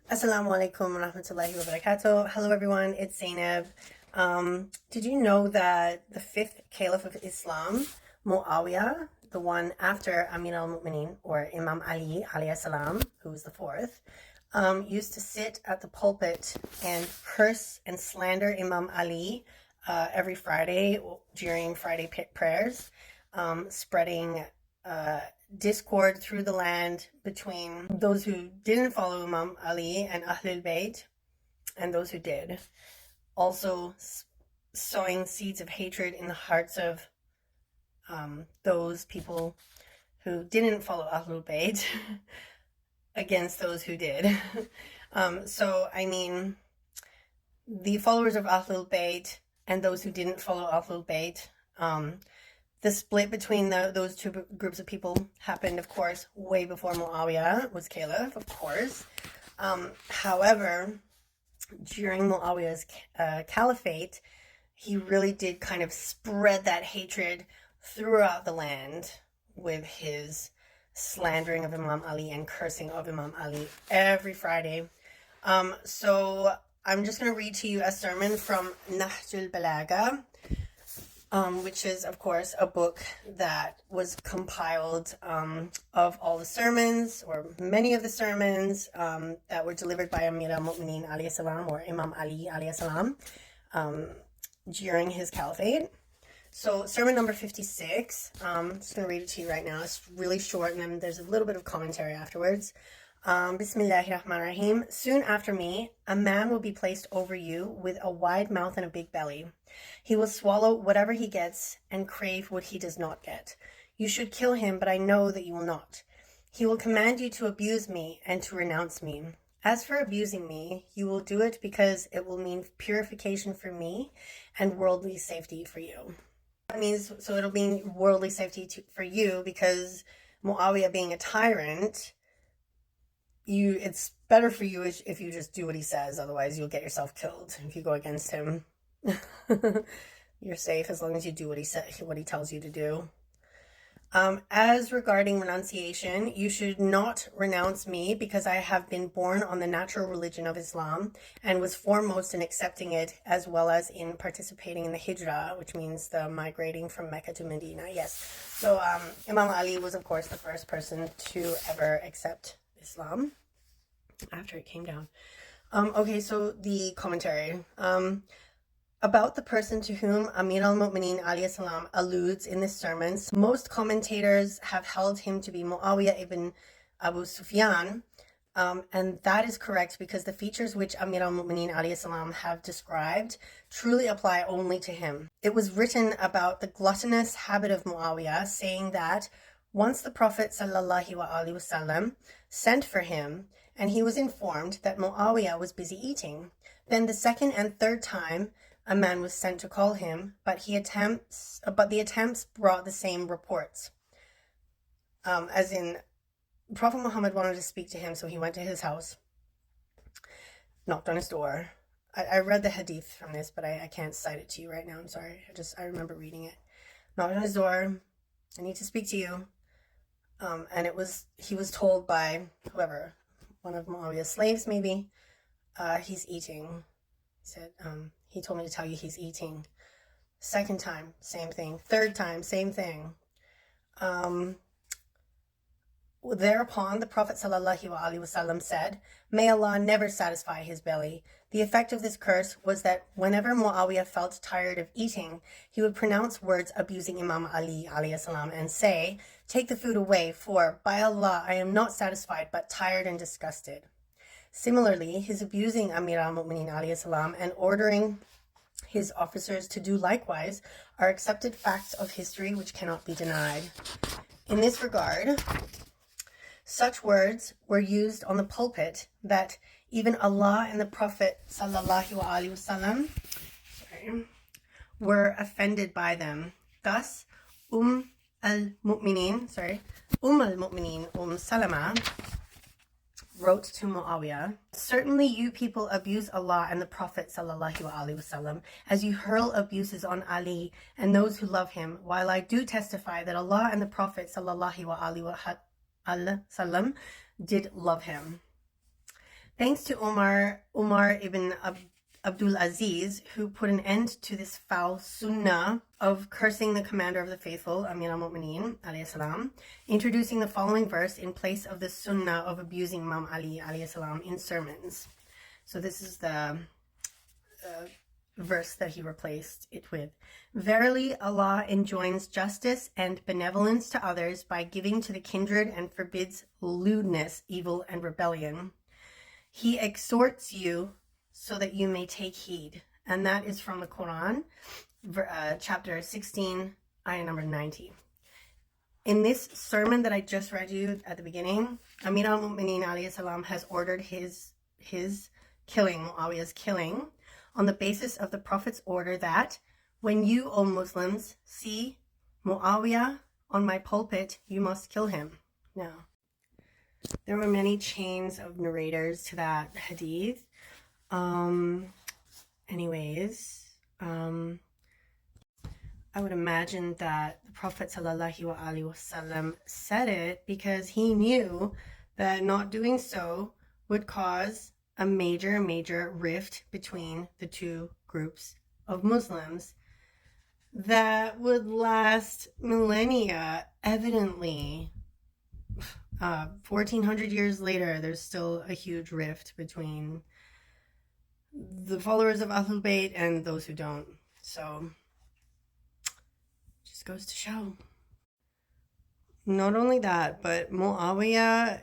Assalamu alaikum wa rahmatullahi wa barakatuh. Hello everyone, it's Zainab. Did you know that the fifth Caliph of Islam, Muawiyah, the one after Amir al-Mu'mineen, or Imam Ali alayhi salam, who was the fourth, used to sit at the pulpit and curse and slander Imam Ali every Friday during Friday prayers, spreading discord through the land between those who didn't follow Imam Ali and Ahlul Bayt and those who did. Also sowing seeds of hatred in the hearts of those people who didn't follow Ahlul Bayt against those who did. The followers of Ahlul Bayt and those who didn't follow Ahlul Bayt, the split between those two groups of people happened, of course, way before Muawiyah was Caliph, of course. However, during Muawiyah's caliphate, he really did kind of spread that hatred throughout the land with his slandering of Imam Ali and cursing of Imam Ali every Friday. So I'm just going to read to you a sermon from Nahjul Balagha, which is, of course, a book that was compiled of all the sermons, or many of the sermons that were delivered by Amir al-Mu'mineen alayhi salam, or Imam Ali alayhi salam, during his caliphate. So sermon number 56, I'm just going to read it to you right now. It's really short, and then there's a little bit of commentary afterwards. Bismillahirrahmanirrahim. Soon after me, a man will be placed over you with a wide mouth and a big belly. He will swallow whatever he gets and crave what he does not get. You should kill him, but I know that you will not. He will command you to abuse me and to renounce me. As for abusing me, you will do it because it will mean purification for me and worldly safety for you. That means, so it'll mean worldly safety for you because Muawiyah being a tyrant, it's better for you if you just do what he says. Otherwise, you'll get yourself killed if you go against him. You're safe as long as you do what he tells you to do. As regarding renunciation, you should not renounce me because I have been born on the natural religion of Islam and was foremost in accepting it, as well as in participating in the hijrah, which means the migrating from Mecca to Medina. Yes. So Imam Ali was, of course, the first person to ever accept Islam after it came down. Okay, so the commentary. About the person to whom Amir al-Mu'mineen alayhi salam alludes in this sermon, most commentators have held him to be Muawiyah ibn Abu Sufyan, and that is correct because the features which Amir al-Mu'mineen alayhi salam have described truly apply only to him. It was written about the gluttonous habit of Muawiyah, saying that once the Prophet ﷺ sent for him, and he was informed that Muawiyah was busy eating. Then the second and third time a man was sent to call him, but the attempts brought the same reports. As in, Prophet Muhammad wanted to speak to him, so he went to his house, knocked on his door. I read the hadith from this, but I can't cite it to you right now. I'm sorry. I remember reading it. Knocked on his door. I need to speak to you. And he was told by whoever, one of Muawiyah's slaves maybe, he's eating. He said, he told me to tell you he's eating. Second time, same thing. Third time, same thing. Thereupon the Prophet ﷺ said, may Allah never satisfy his belly. The effect of this curse was that whenever Muawiyah felt tired of eating, he would pronounce words abusing Imam Ali alayhi salam and say, take the food away, for by Allah I am not satisfied but tired and disgusted. Similarly, his abusing Amir al-Mu'mineen alayhi salam and ordering his officers to do likewise are accepted facts of history which cannot be denied. In this regard, such words were used on the pulpit that even Allah and the Prophet ﷺ were offended by them. Thus, al-Mu'mineen Salama wrote to Muawiyah, certainly you people abuse Allah and the Prophet ﷺ as you hurl abuses on Ali and those who love him, while I do testify that Allah and the Prophet ﷺ did love him. Thanks to Umar ibn Abdul Aziz, who put an end to this foul sunnah of cursing the commander of the faithful, Amir al-Mu'mineen, alayhi salam, introducing the following verse in place of the sunnah of abusing Imam Ali, alayhi salam, in sermons. So this is the verse that he replaced it with. Verily, Allah enjoins justice and benevolence to others by giving to the kindred and forbids lewdness, evil, and rebellion. He exhorts you so that you may take heed. And that is from the Quran, chapter 16, ayah number 90. In this sermon that I just read you at the beginning, Amir al-Mu'mineen alayhi salam has ordered his killing, Muawiyah's killing, on the basis of the Prophet's order that when you, O Muslims, see Muawiyah on my pulpit, you must kill him. Now, there were many chains of narrators to that hadith. I would imagine that the Prophet ﷺ said it because he knew that not doing so would cause a major rift between the two groups of Muslims that would last millennia. Evidently, 1400 years later, there's still a huge rift between the followers of Ahlul Bayt and those who don't. So, just goes to show. Not only that, but Muawiyah,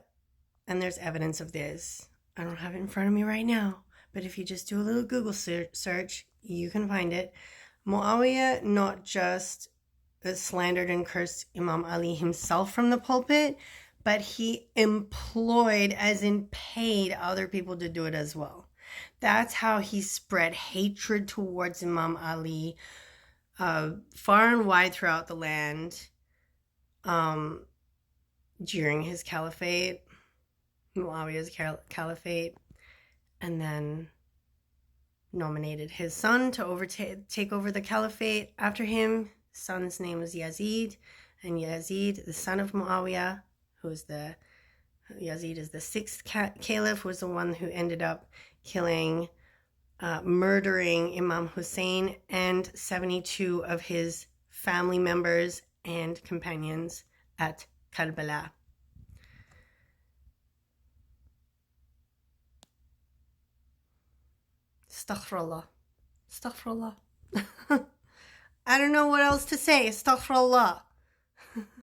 and there's evidence of this. I don't have it in front of me right now, but if you just do a little Google search, you can find it. Muawiyah not just slandered and cursed Imam Ali himself from the pulpit, but he employed, as in paid, other people to do it as well. That's how he spread hatred towards Imam Ali far and wide throughout the land during his caliphate. Muawiyah's caliphate, and then nominated his son to take over the caliphate after him. His son's name was Yazid, and Yazid, the son of Muawiyah, Yazid is the sixth caliph, was the one who ended up murdering Imam Hussein and 72 of his family members and companions at Karbala. Astaghfirullah. Astaghfirullah. I don't know what else to say. Astaghfirullah.